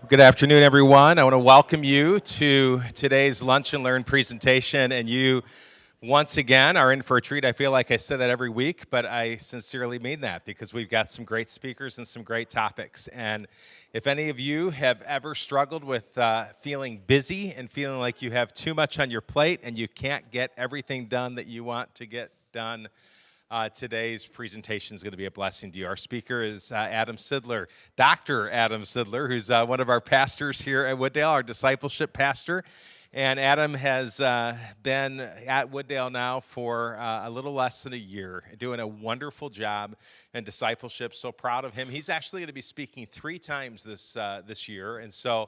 Good afternoon, everyone. I want to welcome you to today's Lunch and Learn presentation. And you, once again, are in for a treat. I feel like I say that every week, but I sincerely mean that because we've got some great speakers and some great topics. And if any of you have ever struggled with feeling busy and feeling like you have too much on your plate and you can't get everything done that you want to get done, today's presentation is going to be a blessing to you. Our speaker is Adam Sidler, Dr. Adam Sidler, who's one of our pastors here at Wooddale, our discipleship pastor. And Adam has been at Wooddale now for a little less than a year, doing a wonderful job in discipleship. So proud of him. He's actually going to be speaking 3 times this year, and so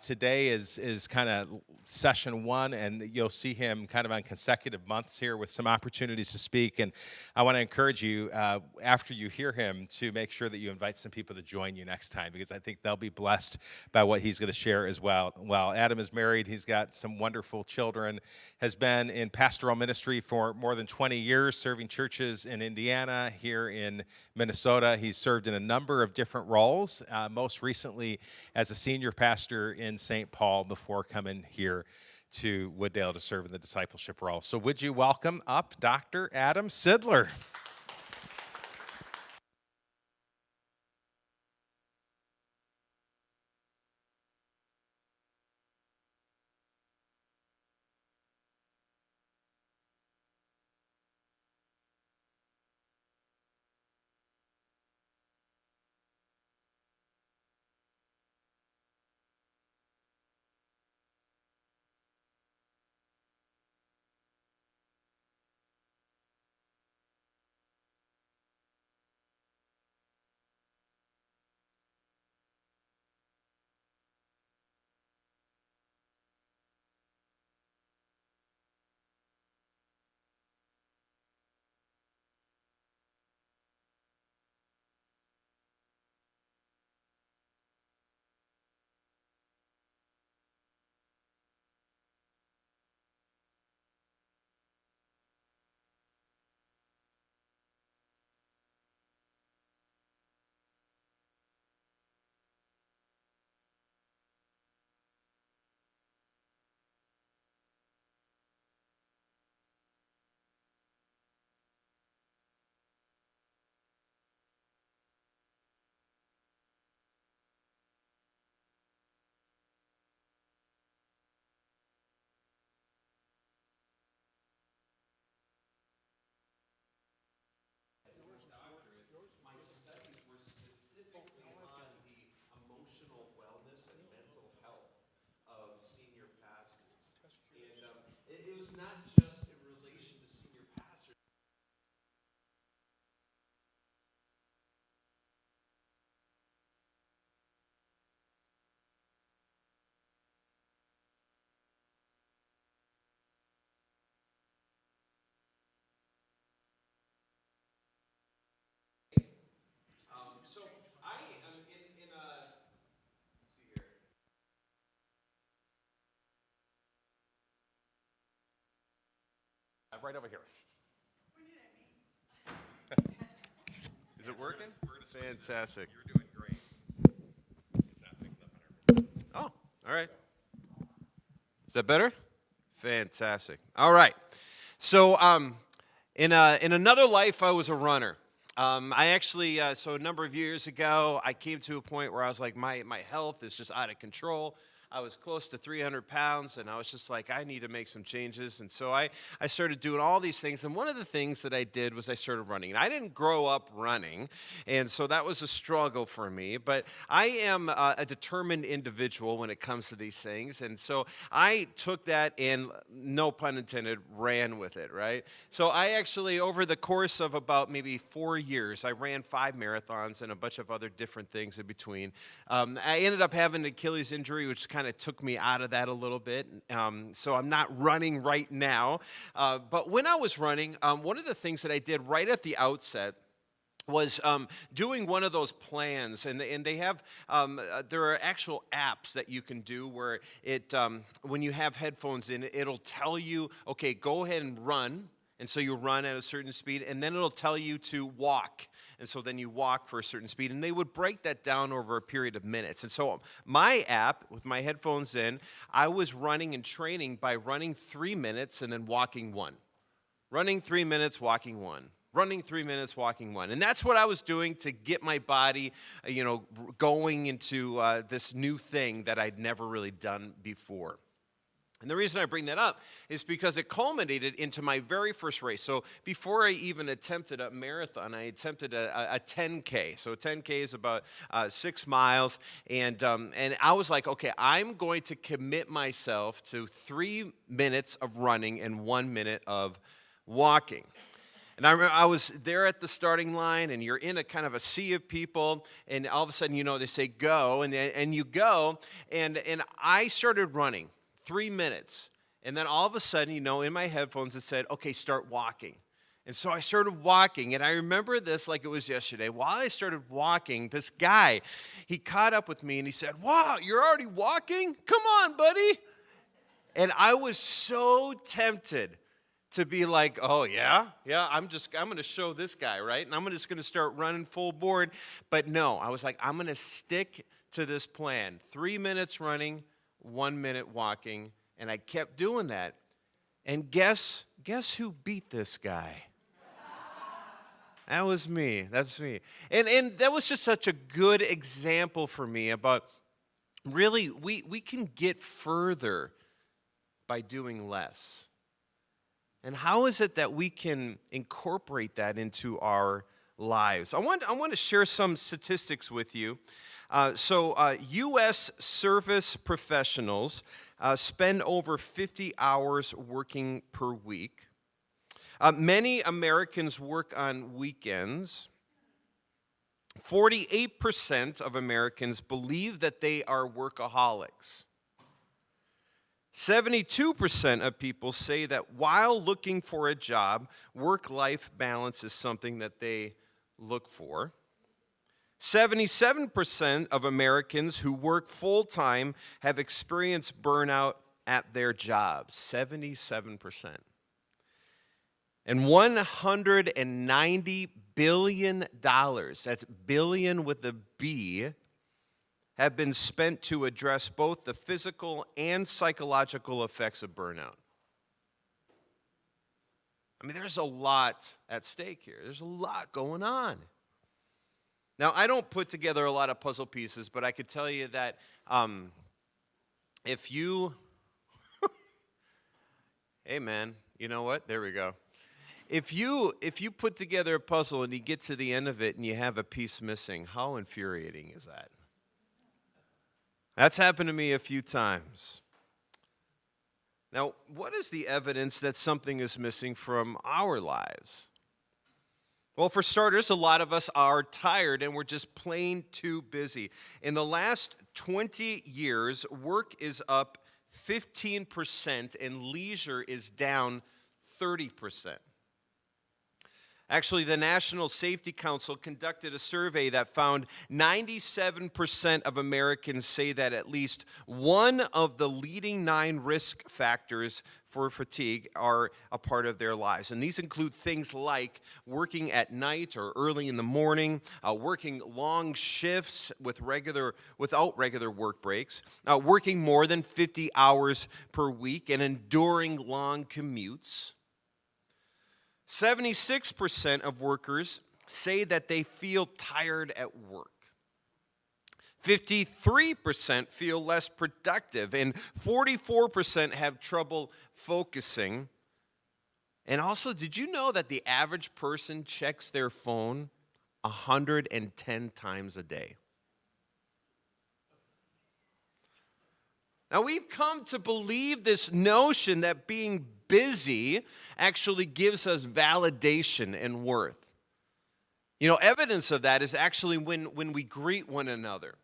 today is kind of session 1, and you'll see him kind of on consecutive months here with some opportunities to speak. And I want to encourage you, after you hear him, to make sure that you invite some people to join you next time, because I think they'll be blessed by what he's going to share as well. Well, Adam is married. He's got some wonderful children, has been in pastoral ministry for more than 20 years, serving churches in Indiana, here in Minnesota. He's served in a number of different roles, most recently as a senior pastor in St. Paul before coming here to Wooddale to serve in the discipleship role. So would you welcome up Dr. Adam Sidler? Right over here. Is it working? Fantastic. You're doing great. It's not picking up on everything. Oh, all right. Is that better? Fantastic. All right. So, in another life, I was a runner. I actually, so a number of years ago, I came to a point where I was like, my health is just out of control. I was close to 300 pounds, and I was just like, I need to make some changes. And so I started doing all these things. And one of the things that I did was I started running. And I didn't grow up running, and so that was a struggle for me. But I am a determined individual when it comes to these things. And so I took that and, no pun intended, ran with it, right? So I actually, over the course of about maybe 4 years, I ran 5 marathons and a bunch of other different things in between. I ended up having an Achilles injury, which kind of took me out of that a little bit. So I'm not running right now. But when I was running, one of the things that I did right at the outset was doing one of those plans, and they have there are actual apps that you can do where it when you have headphones in, it'll tell you, okay, go ahead and run. And so you run at a certain speed, and then it'll tell you to walk. And so then you walk for a certain speed. And they would break that down over a period of minutes. And so my app, with my headphones in, I was running and training by running 3 minutes and then walking 1. Running 3 minutes, walking 1. Running 3 minutes, walking 1. And that's what I was doing to get my body, going into this new thing that I'd never really done before. And the reason I bring that up is because it culminated into my very first race. So before I even attempted a marathon, I attempted a 10K. So a 10K is about 6 miles. And I was like, okay, I'm going to commit myself to 3 minutes of running and 1 minute of walking. And I remember I was there at the starting line, and you're in a kind of a sea of people, and all of a sudden, they say go, and you go, and I started running 3 minutes, and then all of a sudden, in my headphones, it said, okay, start walking. And so I started walking, and I remember this like it was yesterday. While I started walking, this guy, he caught up with me, and he said, wow, you're already walking? Come on, buddy. And I was so tempted to be like, oh, yeah, I'm going to show this guy, right? And I'm just going to start running full board. But no, I was like, I'm going to stick to this plan. 3 minutes running, 1 minute walking, and I kept doing that. And guess who beat this guy? That was me. That's me. And that was just such a good example for me about really we can get further by doing less. And how is it that we can incorporate that into our lives? I want to share some statistics with you. U.S. service professionals spend over 50 hours working per week. Many Americans work on weekends. 48% of Americans believe that they are workaholics. 72% of people say that while looking for a job, work-life balance is something that they look for. 77% of Americans who work full-time have experienced burnout at their jobs. 77%. And $190 billion, that's billion with a B, have been spent to address both the physical and psychological effects of burnout. I mean, there's a lot at stake here. There's a lot going on. Now, I don't put together a lot of puzzle pieces, but I could tell you that if you, hey man, you know what? There we go. If you put together a puzzle and you get to the end of it and you have a piece missing, how infuriating is that? That's happened to me a few times. Now, what is the evidence that something is missing from our lives? Well, for starters, a lot of us are tired and we're just plain too busy. In the last 20 years, work is up 15% and leisure is down 30%. Actually, the National Safety Council conducted a survey that found 97% of Americans say that at least one of the leading 9 risk factors for fatigue are a part of their lives. And these include things like working at night or early in the morning, working long shifts without regular work breaks, working more than 50 hours per week, and enduring long commutes. 76% of workers say that they feel tired at work. 53% feel less productive, and 44% have trouble focusing. And also, did you know that the average person checks their phone 110 times a day? Now, we've come to believe this notion that being busy actually gives us validation and worth. Evidence of that is actually when we greet one another.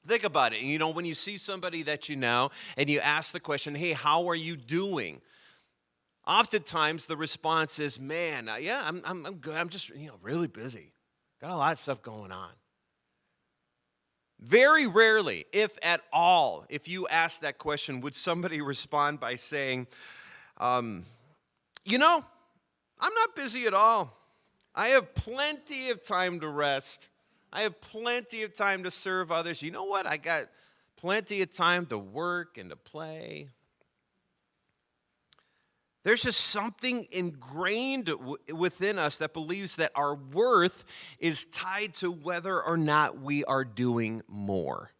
Think about it. When you see somebody that you know and you ask the question, hey, how are you doing? Oftentimes the response is, man, yeah, I'm good. I'm just, really busy. Got a lot of stuff going on. Very rarely, if at all, if you ask that question, would somebody respond by saying, I'm not busy at all. I have plenty of time to rest. I have plenty of time to serve others. You know what? I got plenty of time to work and to play. There's just something ingrained within us that believes that our worth is tied to whether or not we are doing more.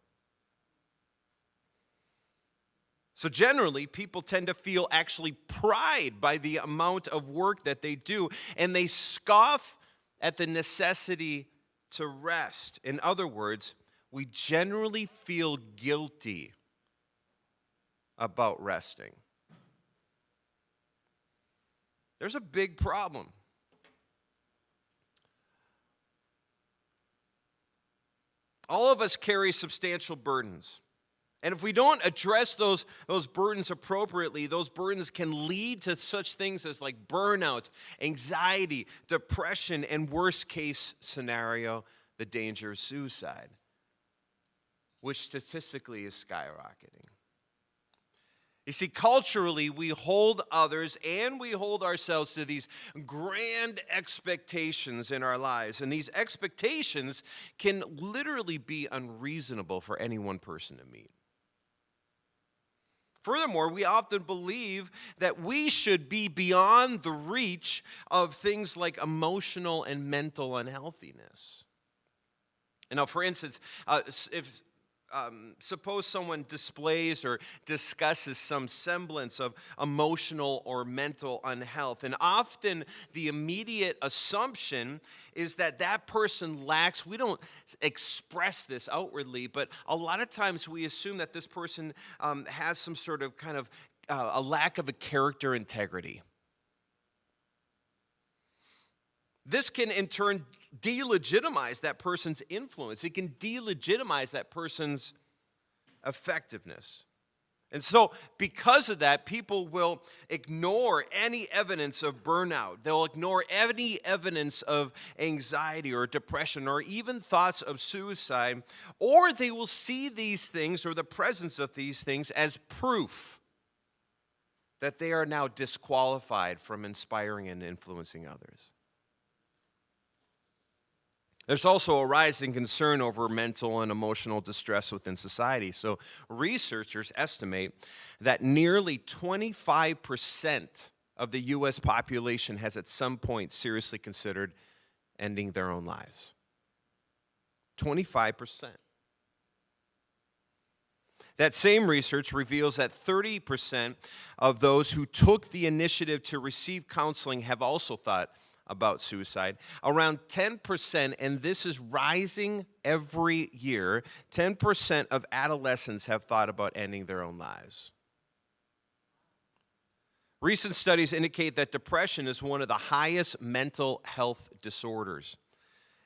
So generally, people tend to feel actually pride by the amount of work that they do, and they scoff at the necessity to rest. In other words, we generally feel guilty about resting. There's a big problem. All of us carry substantial burdens. And if we don't address those burdens appropriately, those burdens can lead to such things as like burnout, anxiety, depression, and worst case scenario, the danger of suicide, which statistically is skyrocketing. You see, culturally, we hold others and we hold ourselves to these grand expectations in our lives. And these expectations can literally be unreasonable for any one person to meet. Furthermore, we often believe that we should be beyond the reach of things like emotional and mental unhealthiness. And now, for instance, suppose someone displays or discusses some semblance of emotional or mental unhealth, and often the immediate assumption is that that person lacks, we don't express this outwardly, but a lot of times we assume that this person has some sort of kind of a lack of a character integrity. This can in turn delegitimize that person's influence. It can delegitimize that person's effectiveness. And so, because of that, people will ignore any evidence of burnout. They'll ignore any evidence of anxiety or depression or even thoughts of suicide. Or they will see these things or the presence of these things as proof that they are now disqualified from inspiring and influencing others. There's also a rising concern over mental and emotional distress within society. So researchers estimate that nearly 25% of the U.S. population has at some point seriously considered ending their own lives. 25%. That same research reveals that 30% of those who took the initiative to receive counseling have also thought about suicide. Around 10%, and this is rising every year, 10% of adolescents have thought about ending their own lives. Recent studies indicate that depression is one of the highest mental health disorders.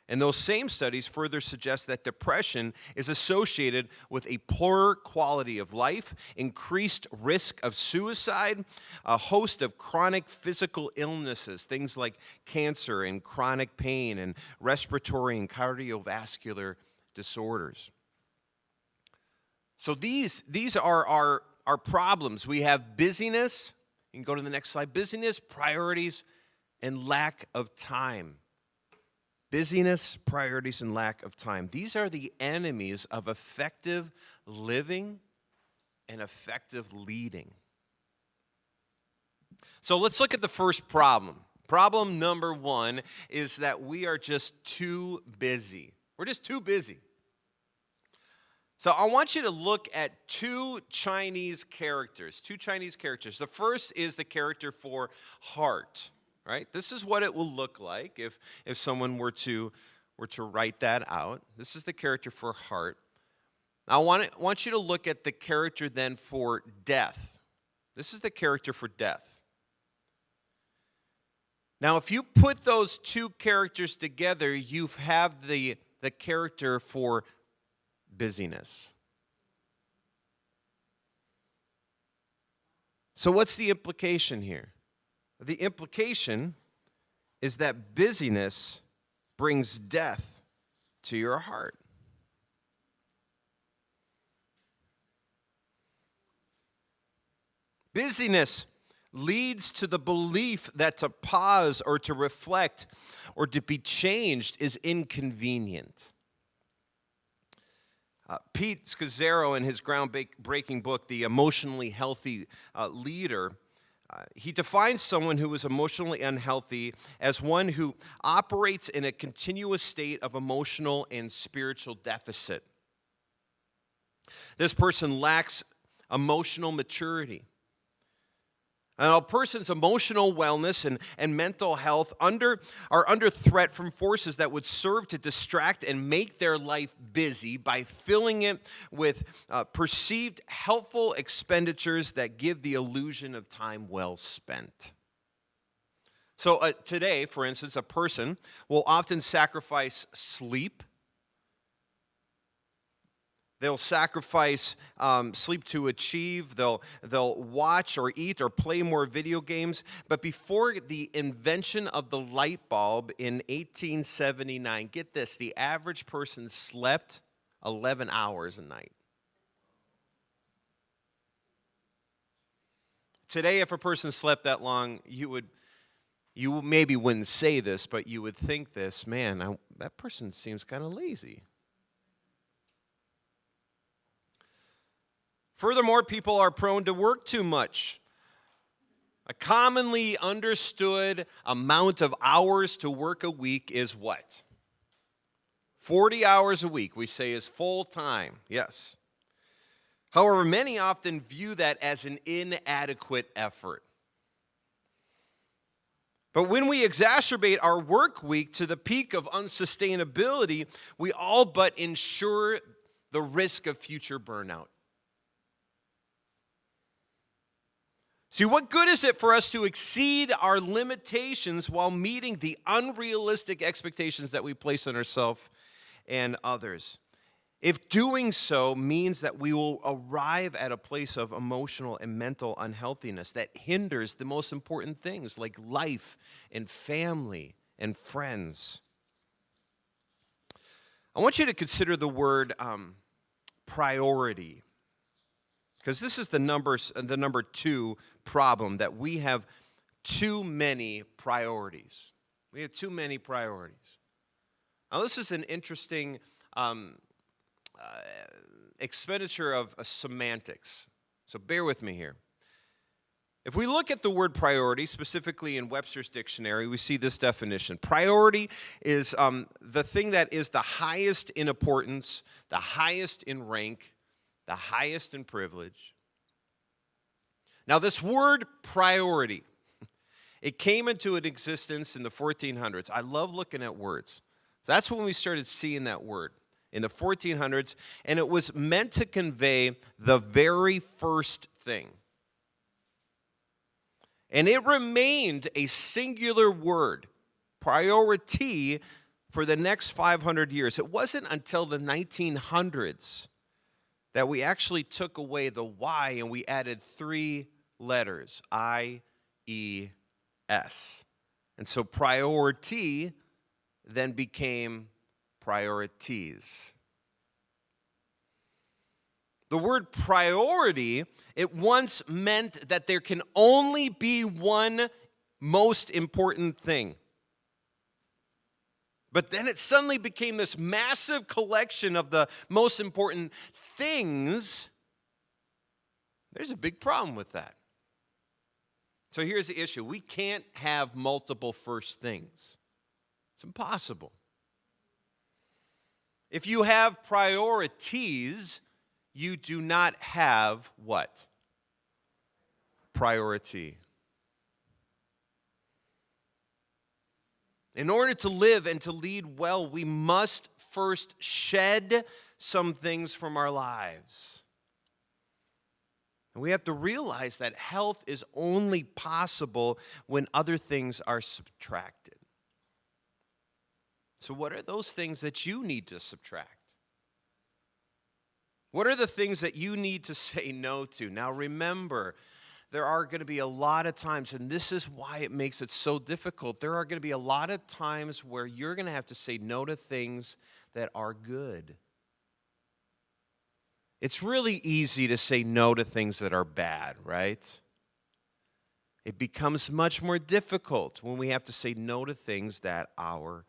And those same studies further suggest that depression is associated with a poorer quality of life, increased risk of suicide, a host of chronic physical illnesses, things like cancer and chronic pain and respiratory and cardiovascular disorders. So these are our problems. We have busyness. You can go to the next slide. Busyness, priorities, and lack of time. Busyness, priorities, and lack of time. These are the enemies of effective living and effective leading. So let's look at the first problem. Problem number one is that we are just too busy. We're just too busy. So I want you to look at two Chinese characters. The first is the character for heart. Right? This is what it will look like if someone were to write that out. This is the character for heart. Now, I want you to look at the character then for death. This is the character for death. Now, if you put those two characters together, you have the character for busyness. So what's the implication here? The implication is that busyness brings death to your heart. Busyness leads to the belief that to pause or to reflect or to be changed is inconvenient. Pete Scazzaro, in his groundbreaking book, The Emotionally Healthy Leader, he defines someone who is emotionally unhealthy as one who operates in a continuous state of emotional and spiritual deficit. This person lacks emotional maturity. And a person's emotional wellness and mental health are under threat from forces that would serve to distract and make their life busy by filling it with perceived helpful expenditures that give the illusion of time well spent. So today, for instance, a person will often sacrifice sleep. They'll sacrifice sleep to achieve. They'll watch or eat or play more video games. But before the invention of the light bulb in 1879, get this, the average person slept 11 hours a night. Today, if a person slept that long, you maybe wouldn't say this, but you would think this, man, that person seems kind of lazy. Furthermore, people are prone to work too much. A commonly understood amount of hours to work a week is what? 40 hours a week, we say, is full time. Yes. However, many often view that as an inadequate effort. But when we exacerbate our work week to the peak of unsustainability, we all but ensure the risk of future burnout. See, what good is it for us to exceed our limitations while meeting the unrealistic expectations that we place on ourselves and others? If doing so means that we will arrive at a place of emotional and mental unhealthiness that hinders the most important things like life and family and friends. I want you to consider the word priority. Because this is the number 2 problem, that we have too many priorities. We have too many priorities. Now, this is an interesting expenditure of semantics. So bear with me here. If we look at the word priority, specifically in Webster's dictionary, we see this definition. Priority is the thing that is the highest in importance, the highest in rank, the highest in privilege. Now, this word priority, it came into existence in the 1400s. I love looking at words. That's when we started seeing that word, in the 1400s, and it was meant to convey the very first thing. And it remained a singular word, priority, for the next 500 years. It wasn't until the 1900s that we actually took away the Y and we added 3 letters, I-E-S. And so priority then became priorities. The word priority, it once meant that there can only be one most important thing. But then it suddenly became this massive collection of the most important things. There's a big problem with that. So here's the issue. We can't have multiple first things. It's impossible. If you have priorities, you do not have what? Priority. In order to live and to lead well, we must first shed some things from our lives. And we have to realize that health is only possible when other things are subtracted. So what are those things that you need to subtract? What are the things that you need to say no to? Now remember, there are going to be a lot of times, and this is why it makes it so difficult, there are going to be a lot of times where you're going to have to say no to things that are good. It's really easy to say no to things that are bad, right? It becomes much more difficult when we have to say no to things that are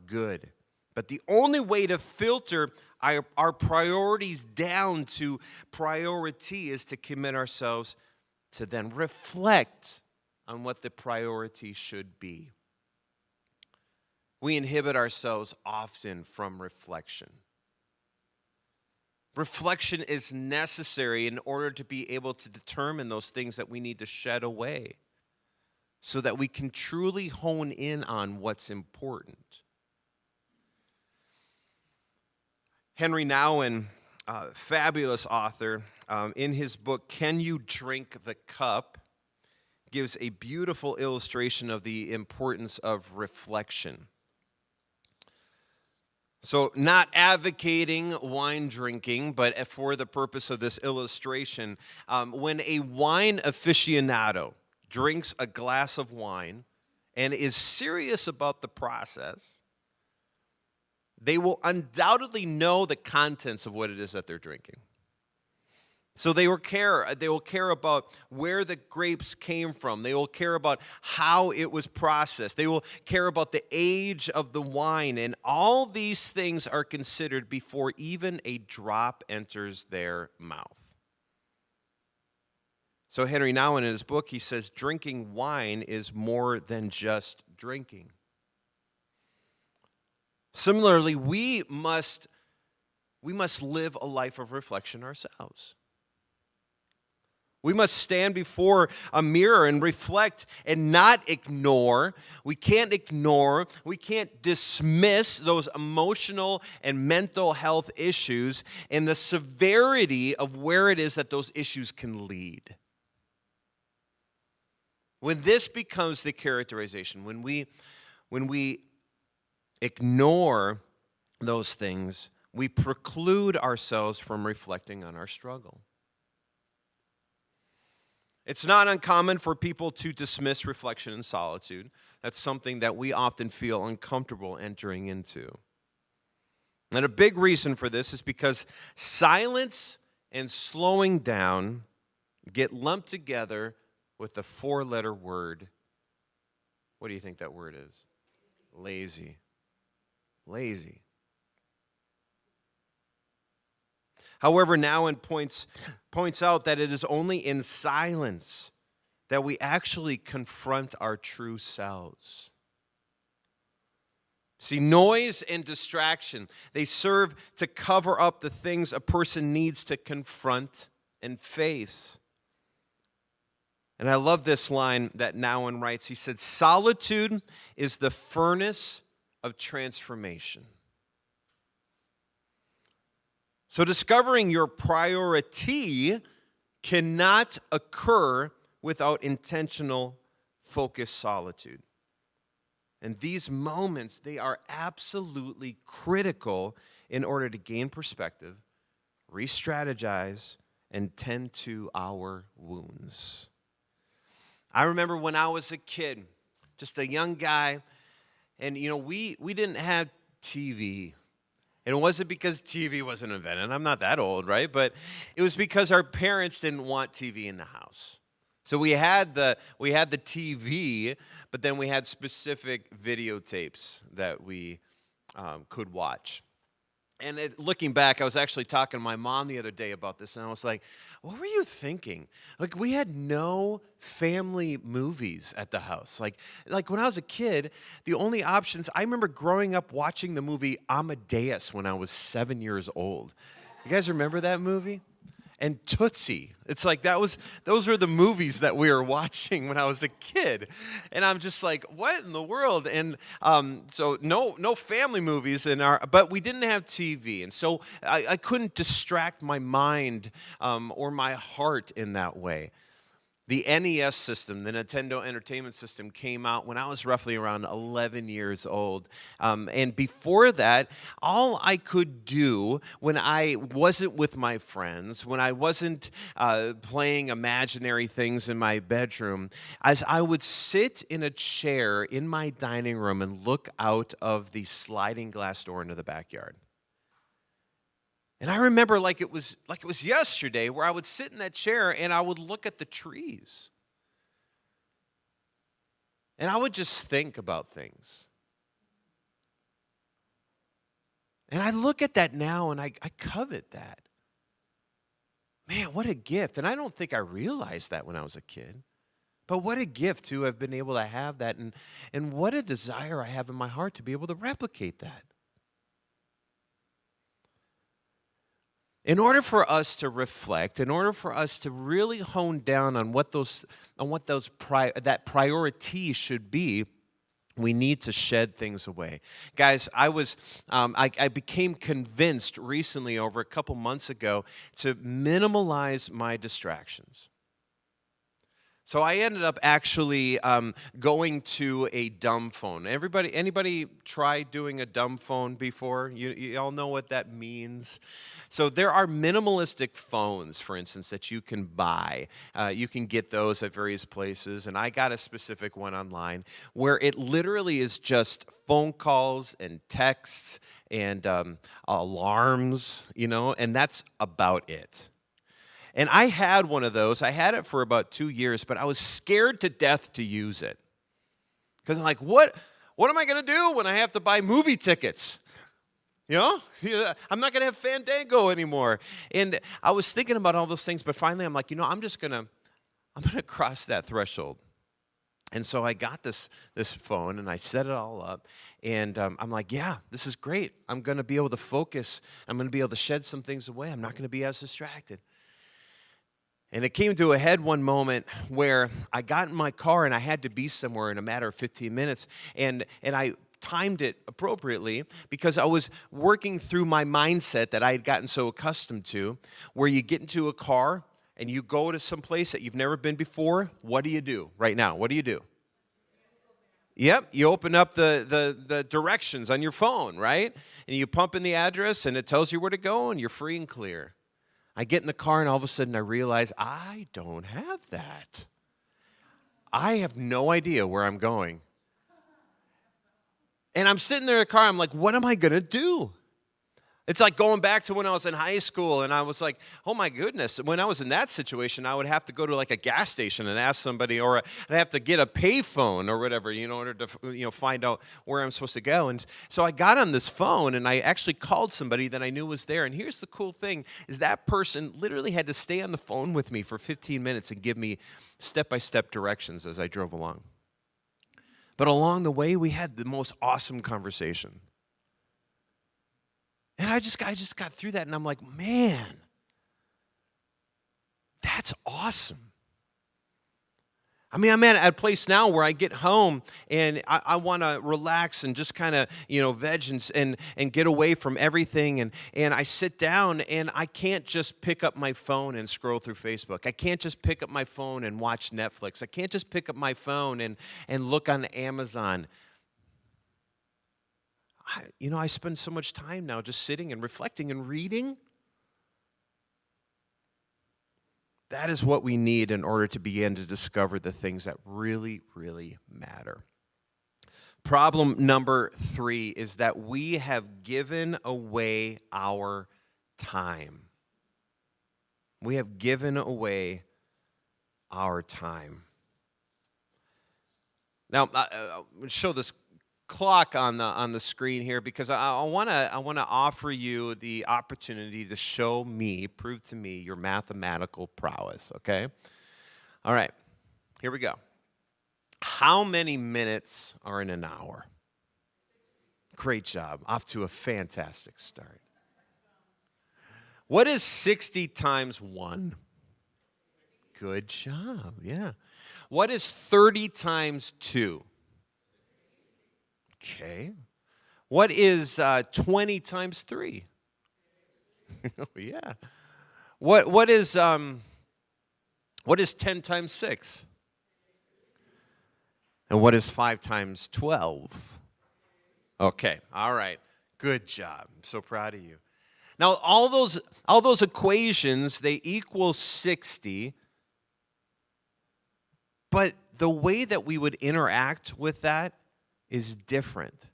good. But the only way to filter our priorities down to priority is to commit ourselves to then reflect on what the priority should be. We inhibit ourselves often from reflection. Reflection is necessary in order to be able to determine those things that we need to shed away so that we can truly hone in on what's important. Henry Nouwen, fabulous author, in his book, Can You Drink the Cup?, gives a beautiful illustration of the importance of reflection. So, not advocating wine drinking, but for the purpose of this illustration, when a wine aficionado drinks a glass of wine and is serious about the process, they will undoubtedly know the contents of what it is that they're drinking. So they will care about where the grapes came from. They will care about how it was processed. They will care about the age of the wine. And all these things are considered before even a drop enters their mouth. So Henry Nouwen, in his book, he says, drinking wine is more than just drinking. Similarly, we must live a life of reflection ourselves. We must stand before a mirror and reflect and not ignore. We can't ignore, we can't dismiss those emotional and mental health issues and the severity of where it is that those issues can lead. When this becomes the characterization, when we ignore those things, we preclude ourselves from reflecting on our struggle. It's not uncommon for people to dismiss reflection in solitude. That's something that we often feel uncomfortable entering into. And a big reason for this is because silence and slowing down get lumped together with the four-letter word. What do you think that word is? Lazy. Lazy. However, Nouwen points out that it is only in silence that we actually confront our true selves. See, noise and distraction, they serve to cover up the things a person needs to confront and face. And I love this line that Nouwen writes. He said, solitude is the furnace of transformation. So discovering your priority cannot occur without intentional, focused solitude. And these moments, they are absolutely critical in order to gain perspective, re-strategize, and tend to our wounds. I remember when I was a kid, just a young guy, and we didn't have TV. And it wasn't because TV wasn't invented. I'm not that old, right? But it was because our parents didn't want TV in the house. So we had the TV, but then we had specific videotapes that we could watch. And looking back, I was actually talking to my mom the other day about this, and I was like, what were you thinking? Like, we had no family movies at the house. Like when I was a kid, the only options, I remember growing up watching the movie Amadeus when I was 7 years old. You guys remember that movie? And Tootsie. It's like those were the movies that we were watching when I was a kid. And I'm just like, what in the world? And so no family movies but we didn't have TV. And so I couldn't distract my mind or my heart in that way. The NES system, the Nintendo Entertainment System, came out when I was roughly around 11 years old. And before that, all I could do when I wasn't with my friends, when I wasn't playing imaginary things in my bedroom, as I would sit in a chair in my dining room and look out of the sliding glass door into the backyard. And I remember like it was yesterday where I would sit in that chair and I would look at the trees. And I would just think about things. And I look at that now and I covet that. Man, what a gift. And I don't think I realized that when I was a kid. But what a gift to have been able to have that. And what a desire I have in my heart to be able to replicate that. In order for us to reflect, in order for us to really hone down on that priority should be, we need to shed things away. Guys, I became convinced recently, over a couple months ago, to minimalize my distractions. So I ended up actually going to a dumb phone. Anybody try doing a dumb phone before? You all know what that means. So there are minimalistic phones, for instance, that you can buy. You can get those at various places, and I got a specific one online where it literally is just phone calls and texts and alarms, and that's about it. And I had one of those. I had it for about 2 years, but I was scared to death to use it. Because I'm like, what am I going to do when I have to buy movie tickets? I'm not going to have Fandango anymore. And I was thinking about all those things, but finally I'm like, I'm going to cross that threshold. And so I got this phone, and I set it all up, and I'm like, yeah, this is great. I'm going to be able to focus. I'm going to be able to shed some things away. I'm not going to be as distracted. And it came to a head one moment where I got in my car and I had to be somewhere in a matter of 15 minutes. And I timed it appropriately because I was working through my mindset that I had gotten so accustomed to, where you get into a car and you go to some place that you've never been before. What do you do right now? What do you do? Yep, you open up the directions on your phone, right? And you pump in the address and it tells you where to go and you're free and clear. I get in the car and all of a sudden I realize I don't have that. I have no idea where I'm going. And I'm sitting there in the car, I'm like, what am I going to do? It's like going back to when I was in high school, and I was like, oh my goodness. When I was in that situation, I would have to go to like a gas station and ask somebody, or I'd have to get a payphone or whatever, in order to find out where I'm supposed to go. And so I got on this phone, and I actually called somebody that I knew was there. And here's the cool thing, is that person literally had to stay on the phone with me for 15 minutes and give me step-by-step directions as I drove along. But along the way, we had the most awesome conversation. And I just got through that, and I'm like, man, that's awesome. I mean, I'm at a place now where I get home, and I want to relax and just kind of, veg and get away from everything. And I sit down, and I can't just pick up my phone and scroll through Facebook. I can't just pick up my phone and watch Netflix. I can't just pick up my phone and look on Amazon. I spend so much time now just sitting and reflecting and reading. That is what we need in order to begin to discover the things that really, really matter. Problem number 3 is that we have given away our time. We have given away our time. Now, I'll show this clock on the screen here because I want to offer you the opportunity to prove to me your mathematical prowess, okay? All right, here we go. How many minutes are in an hour? Great job. Off to a fantastic start. What is 60 times 1? Good job, yeah. What is 30 times 2? Okay. What is 20 times 3? Oh, yeah. What is 10 times 6? And what is 5 times 12? Okay. All right. Good job. I'm so proud of you. Now, all those equations, they equal 60. But the way that we would interact with that is different.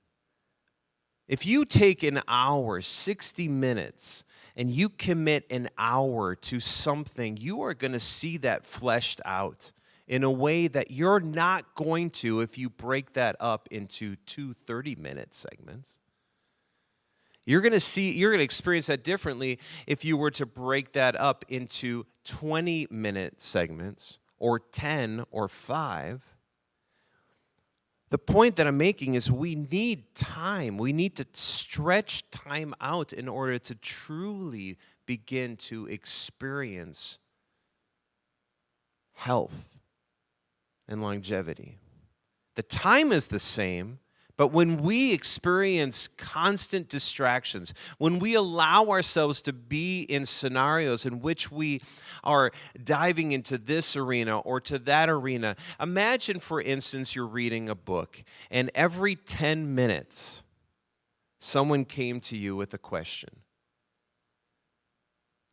If you take an hour, 60 minutes, and you commit an hour to something, you are going to see that fleshed out in a way that you're not going to if you break that up into two 30-minute segments. You're going to experience that differently if you were to break that up into 20-minute segments or 10 or 5. The point that I'm making is we need time. We need to stretch time out in order to truly begin to experience health and longevity. The time is the same, but when we experience constant distractions, when we allow ourselves to be in scenarios in which we are diving into this arena or to that arena, imagine, for instance, you're reading a book, and every 10 minutes, someone came to you with a question.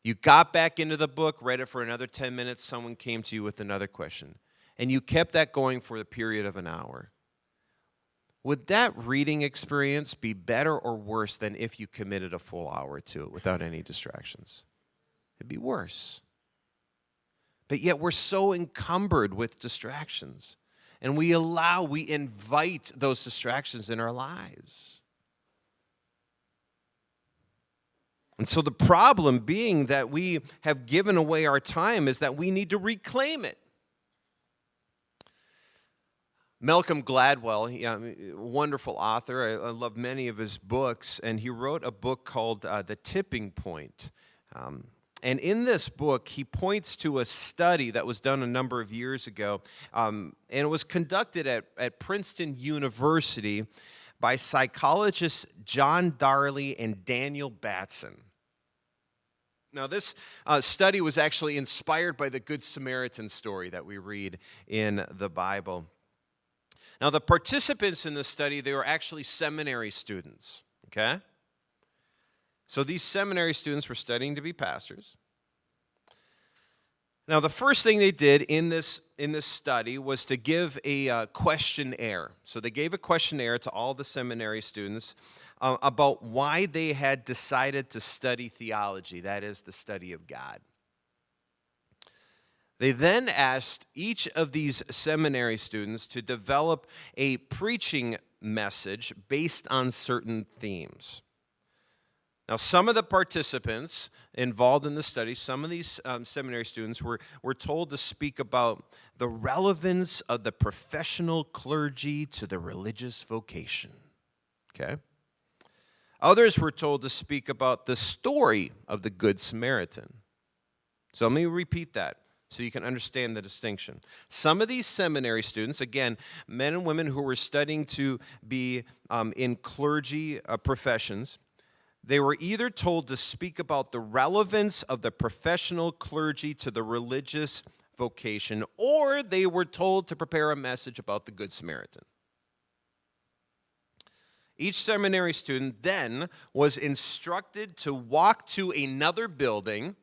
You got back into the book, read it for another 10 minutes, someone came to you with another question, and you kept that going for a period of an hour. Would that reading experience be better or worse than if you committed a full hour to it without any distractions? It'd be worse. But yet we're so encumbered with distractions, and we invite those distractions in our lives. And so the problem being that we have given away our time is that we need to reclaim it. Malcolm Gladwell, wonderful author. I love many of his books, and he wrote a book called The Tipping Point. And in this book, he points to a study that was done a number of years ago, and it was conducted at Princeton University by psychologists John Darley and Daniel Batson. Now, this study was actually inspired by the Good Samaritan story that we read in the Bible. Now, the participants in this study, they were actually seminary students, okay? So these seminary students were studying to be pastors. Now, the first thing they did in this study was to give a questionnaire. So they gave a questionnaire to all the seminary students about why they had decided to study theology, that is, the study of God. They then asked each of these seminary students to develop a preaching message based on certain themes. Now, some of the participants involved in the study, some of these seminary students were told to speak about the relevance of the professional clergy to the religious vocation. Okay? Others were told to speak about the story of the Good Samaritan. So let me repeat that, so you can understand the distinction. Some of these seminary students, again, men and women who were studying to be in clergy professions, they were either told to speak about the relevance of the professional clergy to the religious vocation, or they were told to prepare a message about the Good Samaritan. Each seminary student then was instructed to walk to another building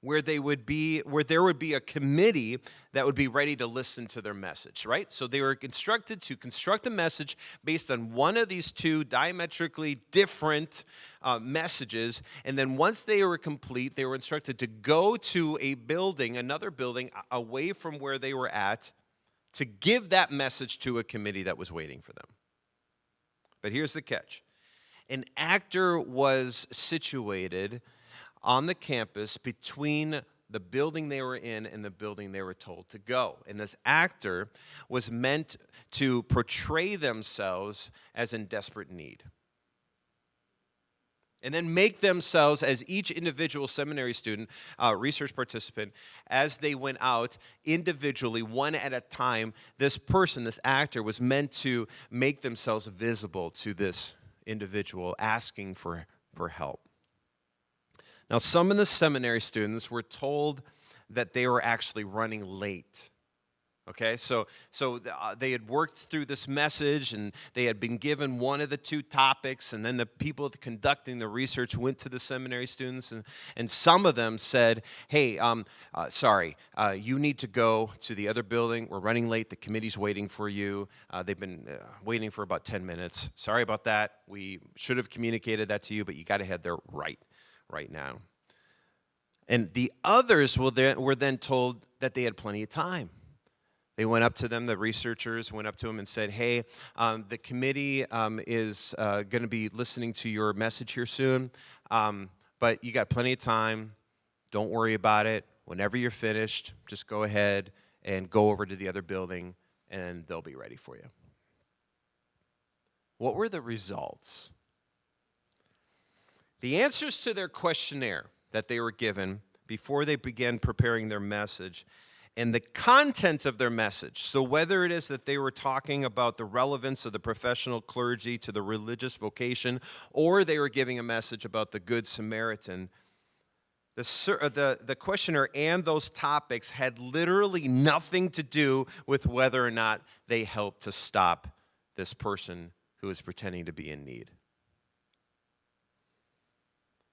where there would be a committee that would be ready to listen to their message, right? So they were instructed to construct a message based on one of these two diametrically different messages, and then once they were complete, they were instructed to go to a building, another building, away from where they were at, to give that message to a committee that was waiting for them. But here's the catch. An actor was situated on the campus between the building they were in and the building they were told to go. And this actor was meant to portray themselves as in desperate need. And then make themselves, as each individual seminary student, research participant, as they went out individually, one at a time, this person, this actor, was meant to make themselves visible to this individual asking for help. Now, some of the seminary students were told that they were actually running late. Okay, so they had worked through this message, and they had been given one of the two topics, and then the people conducting the research went to the seminary students, and some of them said, hey, you need to go to the other building. We're running late. The committee's waiting for you. They've been waiting for about 10 minutes. Sorry about that. We should have communicated that to you, but you got to head there right now. And the others were then told that they had plenty of time. They went up to them, the researchers went up to them and said, hey, the committee is going to be listening to your message here soon, but you got plenty of time. Don't worry about it. Whenever you're finished, just go ahead and go over to the other building, and they'll be ready for you. What were the results? The answers to their questionnaire that they were given before they began preparing their message and the content of their message. So whether it is that they were talking about the relevance of the professional clergy to the religious vocation, or they were giving a message about the Good Samaritan, the questionnaire and those topics had literally nothing to do with whether or not they helped to stop this person who was pretending to be in need.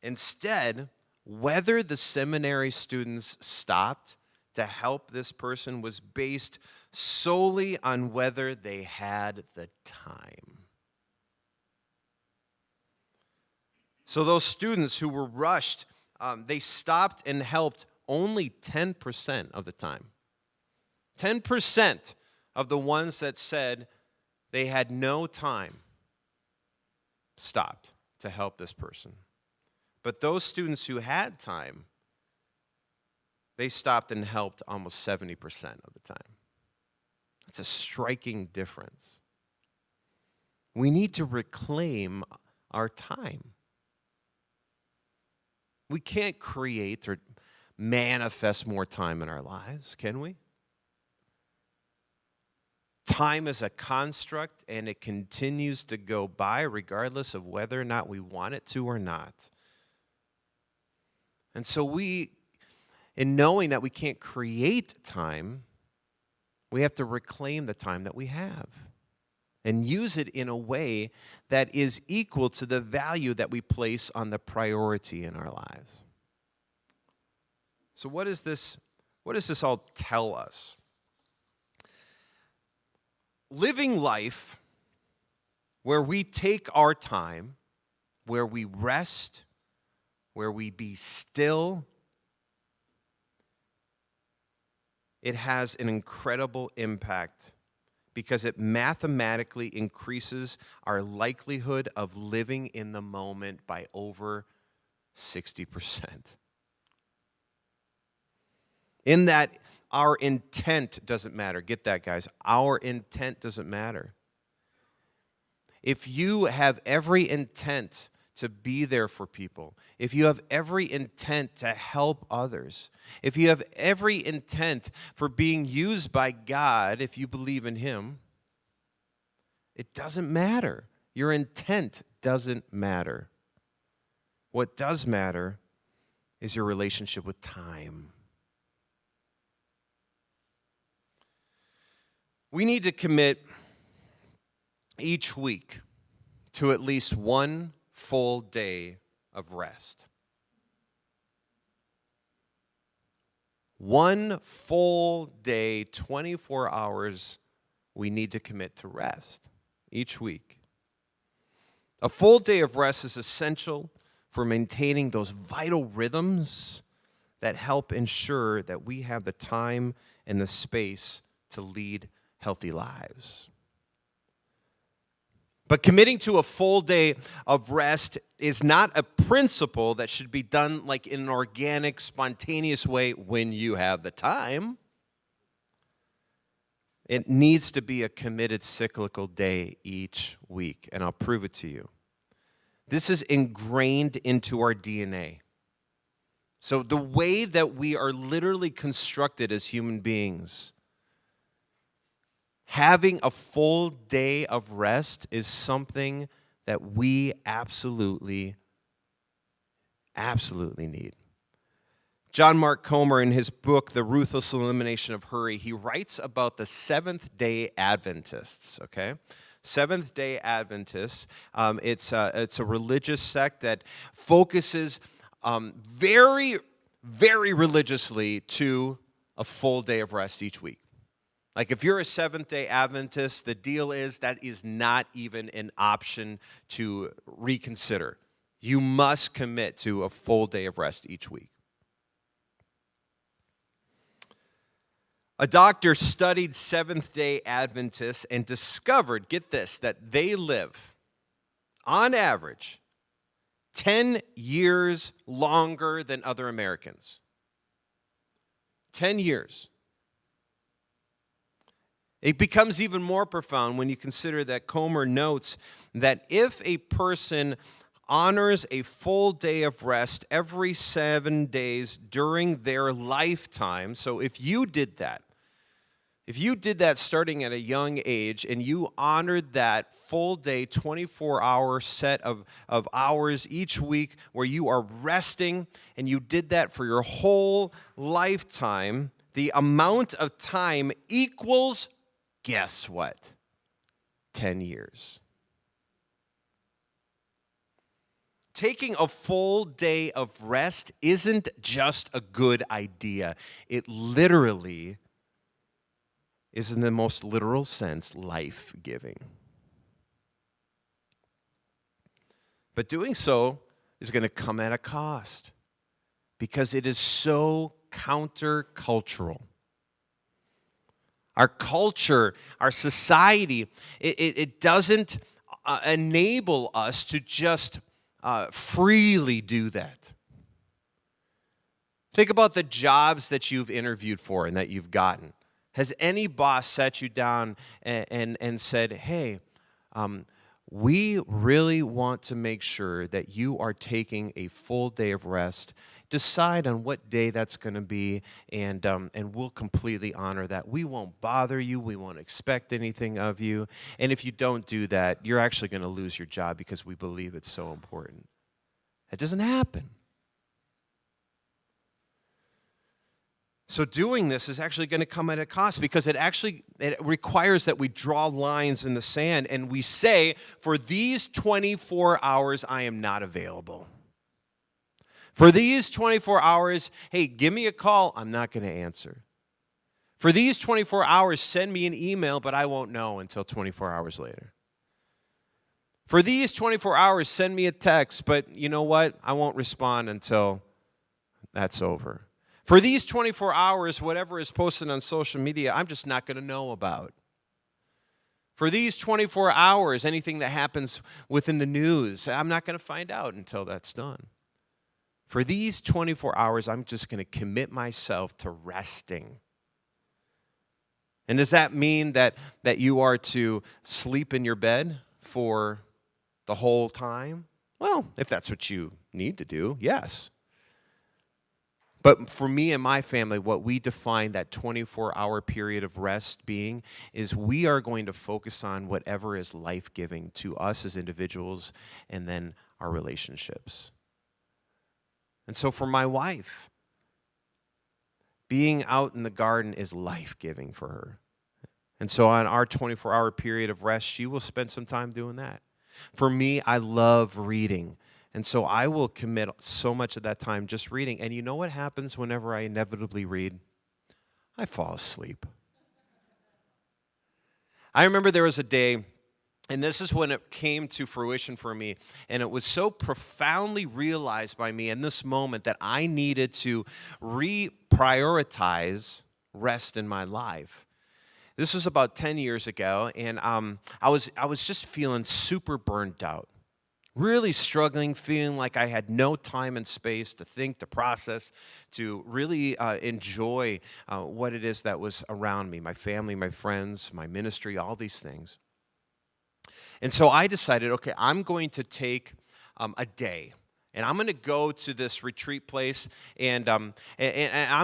Instead, whether the seminary students stopped to help this person was based solely on whether they had the time. So those students who were rushed, they stopped and helped only 10% of the time. 10% of the ones that said they had no time stopped to help this person. But those students who had time, they stopped and helped almost 70% of the time. That's a striking difference. We need to reclaim our time. We can't create or manifest more time in our lives, can we? Time is a construct, and it continues to go by regardless of whether or not we want it to or not. And so in knowing that we can't create time, we have to reclaim the time that we have and use it in a way that is equal to the value that we place on the priority in our lives. So what does this all tell us? Living life where we take our time, where we rest, where we be still, it has an incredible impact because it mathematically increases our likelihood of living in the moment by over 60%. In that, our intent doesn't matter. Get that, guys. Our intent doesn't matter. If you have every intent to be there for people, if you have every intent to help others, if you have every intent for being used by God, if you believe in Him, it doesn't matter. Your intent doesn't matter. What does matter is your relationship with time. We need to commit each week to at least one full day of rest. One full day, 24 hours, we need to commit to rest each week. A full day of rest is essential for maintaining those vital rhythms that help ensure that we have the time and the space to lead healthy lives. But committing to a full day of rest is not a principle that should be done like in an organic, spontaneous way when you have the time. It needs to be a committed cyclical day each week, and I'll prove it to you. This is ingrained into our DNA. So the way that we are literally constructed as human beings, having a full day of rest is something that we absolutely need. John Mark Comer, in his book, The Ruthless Elimination of Hurry, he writes about the Seventh-day Adventists, okay? Seventh-day Adventists, it's a religious sect that focuses very, very religiously to a full day of rest each week. Like if you're a Seventh-day Adventist, the deal is that is not even an option to reconsider. You must commit to a full day of rest each week. A doctor studied Seventh-day Adventists and discovered, get this, that they live, on average, 10 years longer than other Americans. 10 years. It becomes even more profound when you consider that Comer notes that if a person honors a full day of rest every 7 days during their lifetime, so if you did that starting at a young age and you honored that full day, 24-hour set of hours each week where you are resting, and you did that for your whole lifetime, the amount of time equals, guess what? 10 years. Taking a full day of rest isn't just a good idea. It literally is, in the most literal sense, life-giving. But doing so is going to come at a cost because it is so countercultural. Our culture, our society, it doesn't enable us to just freely do that. Think about the jobs that you've interviewed for and that you've gotten. Has any boss sat you down and said, hey, we really want to make sure that you are taking a full day of rest. Decide on what day that's going to be, and we'll completely honor that. We won't bother you. We won't expect anything of you. And if you don't do that, you're actually going to lose your job because we believe it's so important. That doesn't happen. So doing this is actually going to come at a cost because it requires that we draw lines in the sand and we say, for these 24 hours, I am not available. For these 24 hours, hey, give me a call. I'm not going to answer. For these 24 hours, send me an email, but I won't know until 24 hours later. For these 24 hours, send me a text, but you know what? I won't respond until that's over. For these 24 hours, whatever is posted on social media, I'm just not going to know about. For these 24 hours, anything that happens within the news, I'm not going to find out until that's done. For these 24 hours, I'm just going to commit myself to resting. And does that mean that you are to sleep in your bed for the whole time? Well, if that's what you need to do, yes. But for me and my family, what we define that 24-hour period of rest being is we are going to focus on whatever is life-giving to us as individuals and then our relationships. And so for my wife, being out in the garden is life-giving for her. And so on our 24-hour period of rest, she will spend some time doing that. For me, I love reading. And so I will commit so much of that time just reading. And you know what happens whenever I inevitably read? I fall asleep. I remember there was a day, and this is when it came to fruition for me, and it was so profoundly realized by me in this moment that I needed to reprioritize rest in my life. This was about 10 years ago, and I was just feeling super burned out. Really struggling, feeling like I had no time and space to think, to process, to really enjoy what it is that was around me, my family, my friends, my ministry, all these things. And so I decided, okay, I'm going to take a day, and I'm going to go to this retreat place, and I'm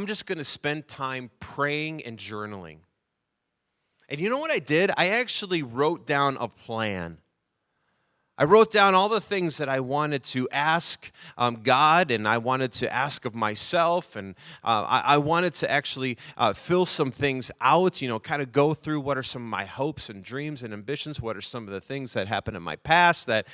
just going to spend time praying and journaling. And you know what I did? I actually wrote down a plan. I wrote down all the things that I wanted to ask God, and I wanted to ask of myself, and I wanted to actually fill some things out, kind of go through what are some of my hopes and dreams and ambitions, what are some of the things that happened in my past that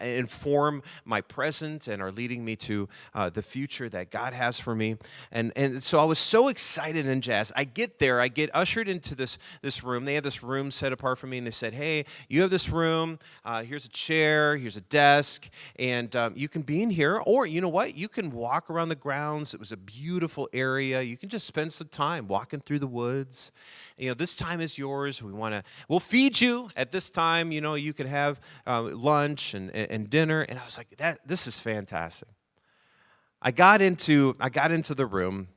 inform my present and are leading me to the future that God has for me. And so I was so excited and jazzed. I get there, I get ushered into this room. They had this room set apart for me, and they said, hey, you have this room. here's a chair, here's a desk, and you can be in here, or you know what? You can walk around the grounds. It was a beautiful area. You can just spend some time walking through the woods. This time is yours. We'll feed you at this time. You can have lunch and dinner. And I was like, this is fantastic. I got into the room.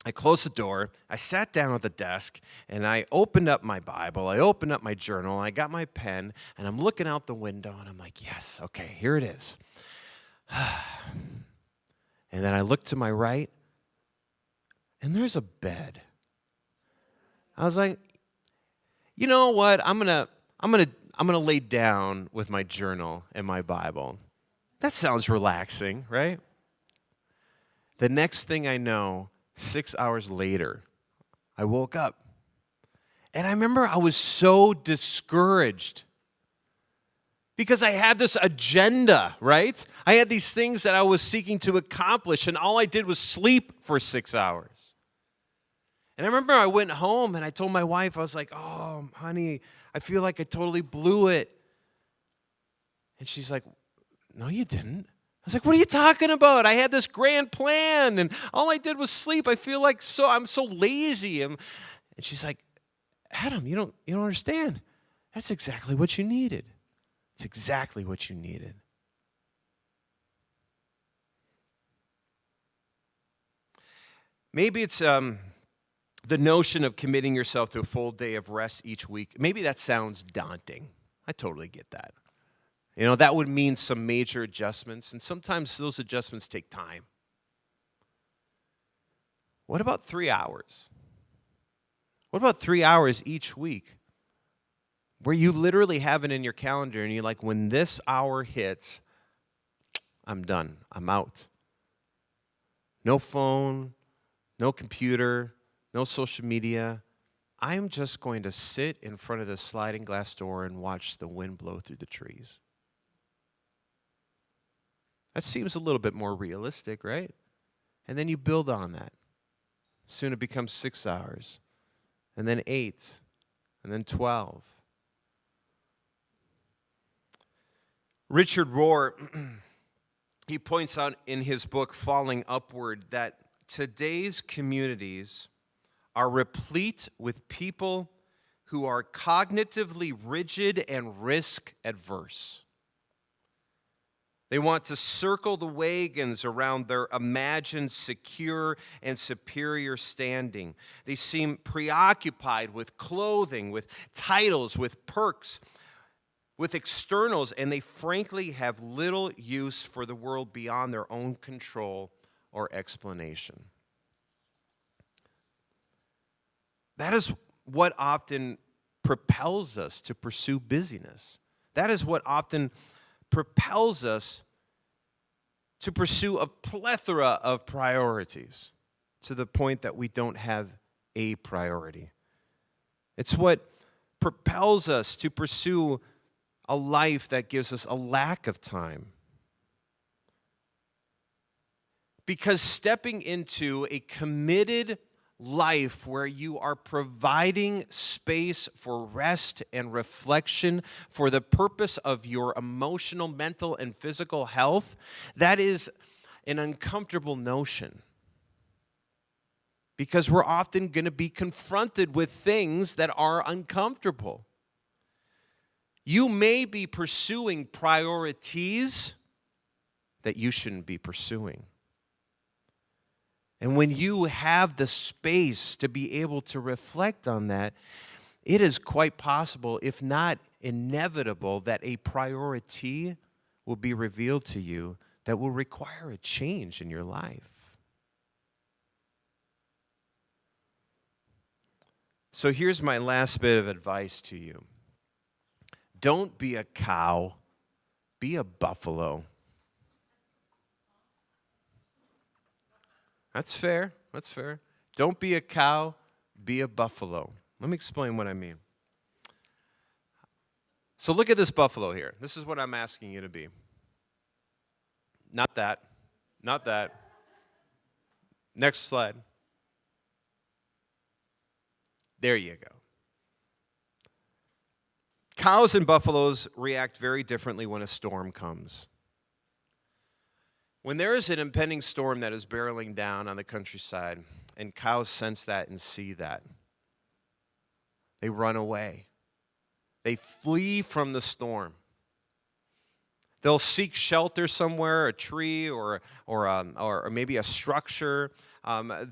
I closed the door, I sat down at the desk, and I opened up my Bible, I opened up my journal, and I got my pen, and I'm looking out the window, and I'm like, yes, okay, here it is. And then I look to my right, and there's a bed. I was like, you know what? I'm gonna lay down with my journal and my Bible. That sounds relaxing, right? The next thing I know, 6 hours later, I woke up. And I remember I was so discouraged because I had this agenda, right? I had these things that I was seeking to accomplish, and all I did was sleep for 6 hours. And I remember I went home and I told my wife, I was like, oh, honey, I feel like I totally blew it. And she's like, no, you didn't. I was like, what are you talking about? I had this grand plan, and all I did was sleep. I feel like I'm so lazy. And she's like, Adam, you don't understand. That's exactly what you needed. It's exactly what you needed. Maybe it's the notion of committing yourself to a full day of rest each week. Maybe that sounds daunting. I totally get that. That would mean some major adjustments, and sometimes those adjustments take time. What about 3 hours? What about 3 hours each week where you literally have it in your calendar and you're like, when this hour hits, I'm done. I'm out. No phone, no computer, no social media. I'm just going to sit in front of the sliding glass door and watch the wind blow through the trees. That seems a little bit more realistic, right? And then you build on that. Soon it becomes 6 hours, and then 8, and then 12. Richard Rohr, he points out in his book, Falling Upward, that today's communities are replete with people who are cognitively rigid and risk adverse. They want to circle the wagons around their imagined secure and superior standing. They seem preoccupied with clothing, with titles, with perks, with externals, and they frankly have little use for the world beyond their own control or explanation. That is what often propels us to pursue busyness. That is what often propels us to pursue a plethora of priorities to the point that we don't have a priority. It's what propels us to pursue a life that gives us a lack of time. Because stepping into a committed life where you are providing space for rest and reflection for the purpose of your emotional, mental, and physical health, that is an uncomfortable notion. Because we're often going to be confronted with things that are uncomfortable. You may be pursuing priorities that you shouldn't be pursuing. And when you have the space to be able to reflect on that, it is quite possible, if not inevitable, that a priority will be revealed to you that will require a change in your life. So here's my last bit of advice to you. Don't be a cow, be a buffalo. That's fair. That's fair. Don't be a cow, be a buffalo. Let me explain what I mean. So look at this buffalo here. This is what I'm asking you to be. Not that. Not that. Next slide. There you go. Cows and buffaloes react very differently when a storm comes. When there is an impending storm that is barreling down on the countryside, and cows sense that and see that, they run away. They flee from the storm. They'll seek shelter somewhere, a tree or maybe a structure.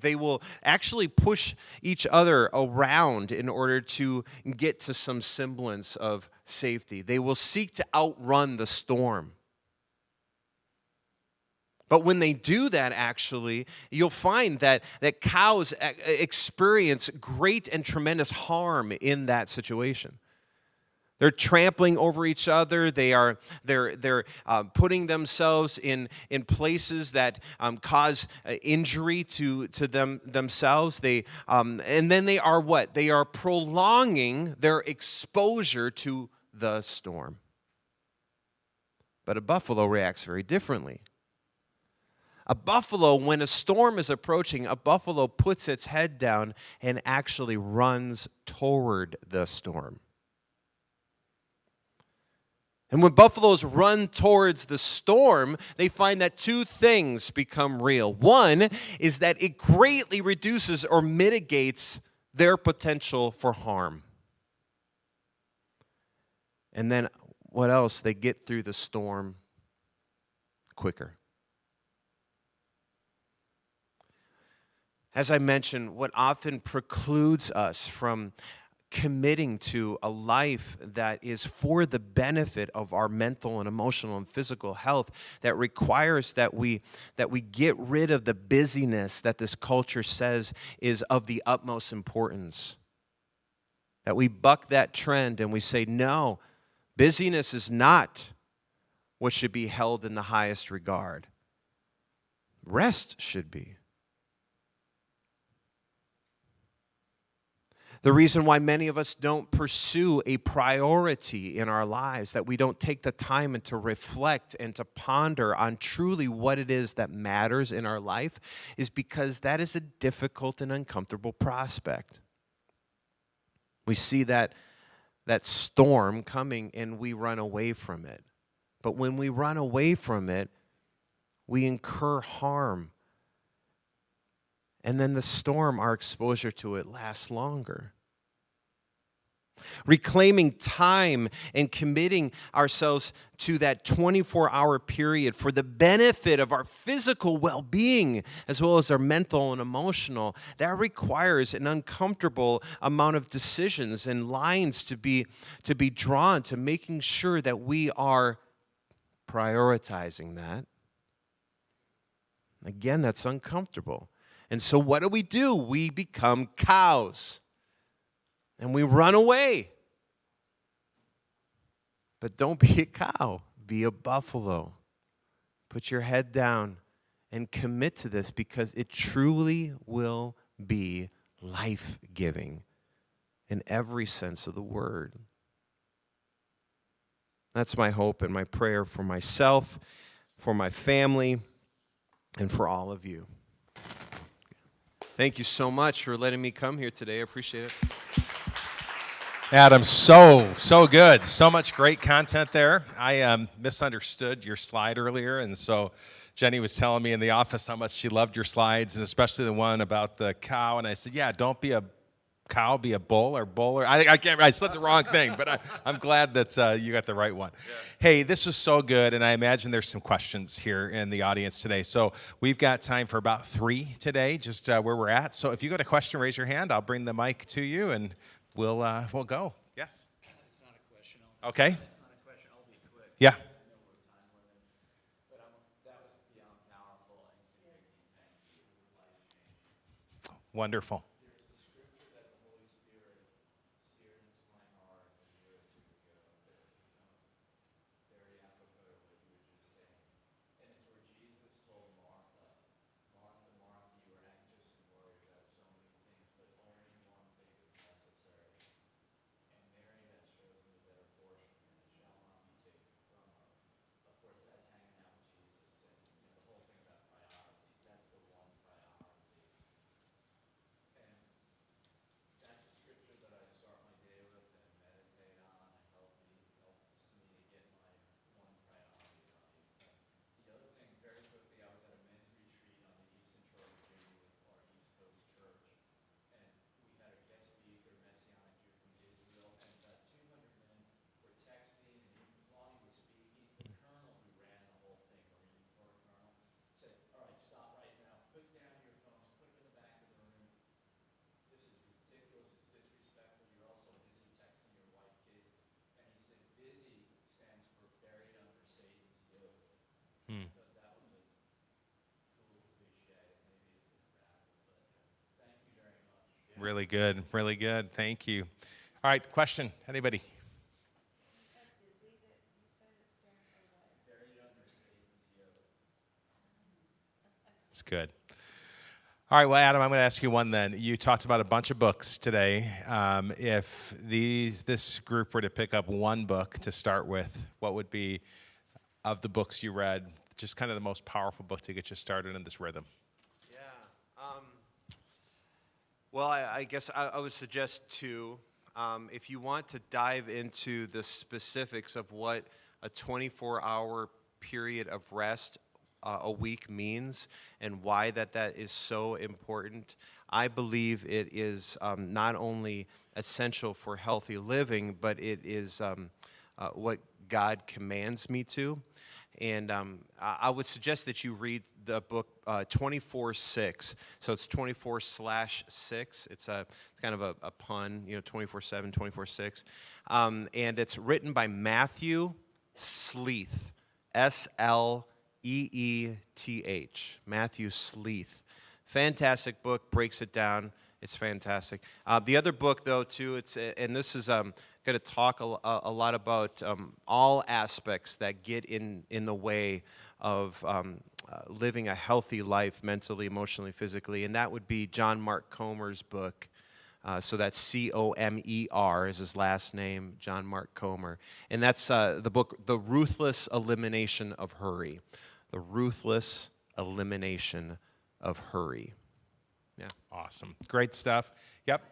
They will actually push each other around in order to get to some semblance of safety. They will seek to outrun the storm. But when they do that, actually, you'll find that cows experience great and tremendous harm in that situation. They're trampling over each other. They're putting themselves in places that cause injury to themselves. And then they are what? They are prolonging their exposure to the storm. But a buffalo reacts very differently. A buffalo, when a storm is approaching, a buffalo puts its head down and actually runs toward the storm. And when buffaloes run towards the storm, they find that two things become real. One is that it greatly reduces or mitigates their potential for harm. And then what else? They get through the storm quicker. As I mentioned, what often precludes us from committing to a life that is for the benefit of our mental and emotional and physical health, that requires that we get rid of the busyness that this culture says is of the utmost importance. That we buck that trend and we say, no, busyness is not what should be held in the highest regard. Rest should be. The reason why many of us don't pursue a priority in our lives, that we don't take the time and to reflect and to ponder on truly what it is that matters in our life, is because that is a difficult and uncomfortable prospect. We see that storm coming and we run away from it. But when we run away from it, we incur harm. And then the storm, our exposure to it lasts longer. Reclaiming time and committing ourselves to that 24-hour period for the benefit of our physical well-being as well as our mental and emotional, that requires an uncomfortable amount of decisions and lines to be drawn to making sure that we are prioritizing that. Again, that's uncomfortable. And so what do? We become cows. And we run away. But don't be a cow. Be a buffalo. Put your head down and commit to this, because it truly will be life-giving in every sense of the word. That's my hope and my prayer for myself, for my family, and for all of you. Thank you so much for letting me come here today. I appreciate it. Adam, so good. So much great content there. I misunderstood your slide earlier, and so Jenny was telling me in the office how much she loved your slides, and especially the one about the cow. And I said, yeah, don't be a cow, be a bull or bull. I said the wrong thing, but I'm glad that you got the right one. Yeah. Hey, this was so good, and I imagine there's some questions here in the audience today. So we've got time for about 3 today, just where we're at. So if you got a question, raise your hand. I'll bring the mic to you, and we'll go. Yes? It's not a question. Okay. It's not a question. I'll be quick. Yeah. I know we're time limited, but that was beyond powerful and convicting. Thank you. Life-changing. Wonderful. There's a scripture that the Holy Spirit seared into my heart a year or two ago that's become very apropos of what you were just saying. And it's where Jesus told Martha, Martha, Martha, you are anxious and worried about so many things, but only one thing is necessary. And Mary has chosen the better portion, and it shall not be taken from her. Of course, that's hanging out with Jesus, and the whole thing about priorities, that's the one priority. And Really good. Really good. Thank you. All right, question. Anybody? It's good. All right, well, Adam, I'm going to ask you one then. You talked about a bunch of books today. If this group were to pick up one book to start with, what would be, of the books you read, just kind of the most powerful book to get you started in this rhythm? Yeah. Well, I guess I would suggest two. If you want to dive into the specifics of what a 24-hour period of rest a week means and why that is so important, I believe it is not only essential for healthy living, but it is what God commands me to. And I would suggest that you read the book 24/6. So it's 24/6. It's kind of a pun, 24/7, 24/6. And it's written by Matthew Sleeth, Sleeth. Matthew Sleeth. Fantastic book, breaks it down. It's fantastic. The other book, though, too, and this is going to talk a lot about all aspects that get in the way of living a healthy life mentally, emotionally, physically, and that would be John Mark Comer's book. So that's Comer is his last name, John Mark Comer. And that's the book, The Ruthless Elimination of Hurry. The Ruthless Elimination of Hurry. Yeah. Awesome. Great stuff. Yep.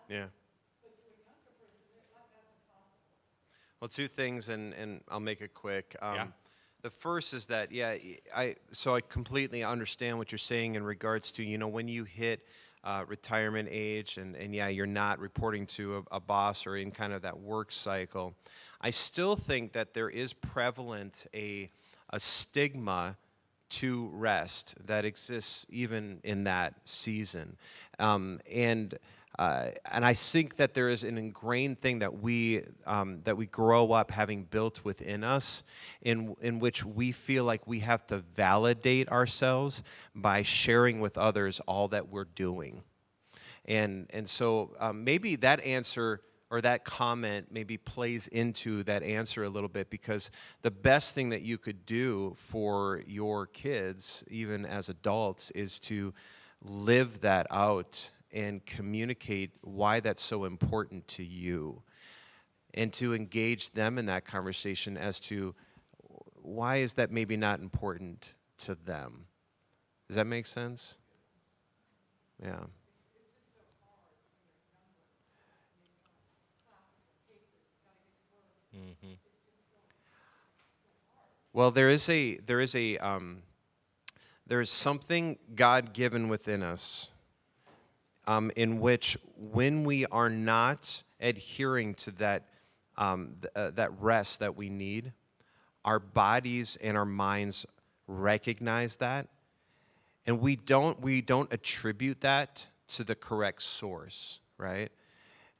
Yeah. Well, two things, and I'll make it quick. Yeah. The first is that, I completely understand what you're saying in regards to, when you hit retirement age and you're not reporting to a boss or in kind of that work cycle. I still think that there is prevalent a stigma to rest that exists even in that season. And I think that there is an ingrained thing that we grow up having built within us, in which we feel like we have to validate ourselves by sharing with others all that we're doing, and so maybe that answer or that comment maybe plays into that answer a little bit, because the best thing that you could do for your kids, even as adults, is to live that out and communicate why that's so important to you, and to engage them in that conversation as to why is that maybe not important to them. Does that make sense? Yeah. Mm-hmm. Well, there is something God-given within us, in which when we are not adhering to that rest that we need, our bodies and our minds recognize that, and we don't attribute that to the correct source, right?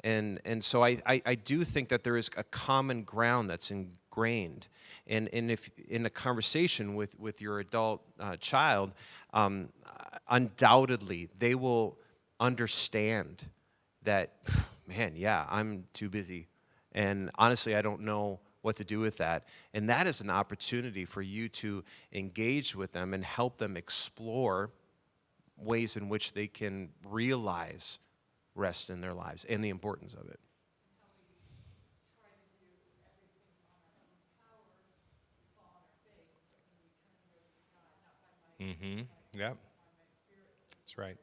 And so I do think that there is a common ground that's ingrained. And if in a conversation with your adult child, undoubtedly they will understand that, man, yeah, I'm too busy. And honestly, I don't know what to do with that. And that is an opportunity for you to engage with them and help them explore ways in which they can realize rest in their lives and the importance of it. Mm-hmm. Yep. That's right.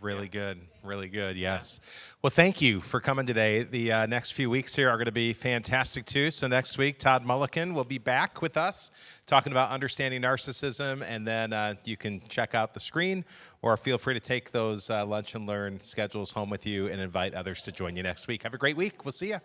Really good. Really good. Yes. Well, thank you for coming today. The next few weeks here are going to be fantastic too. So next week, Todd Mulliken will be back with us talking about understanding narcissism. And then you can check out the screen or feel free to take those lunch and learn schedules home with you and invite others to join you next week. Have a great week. We'll see you.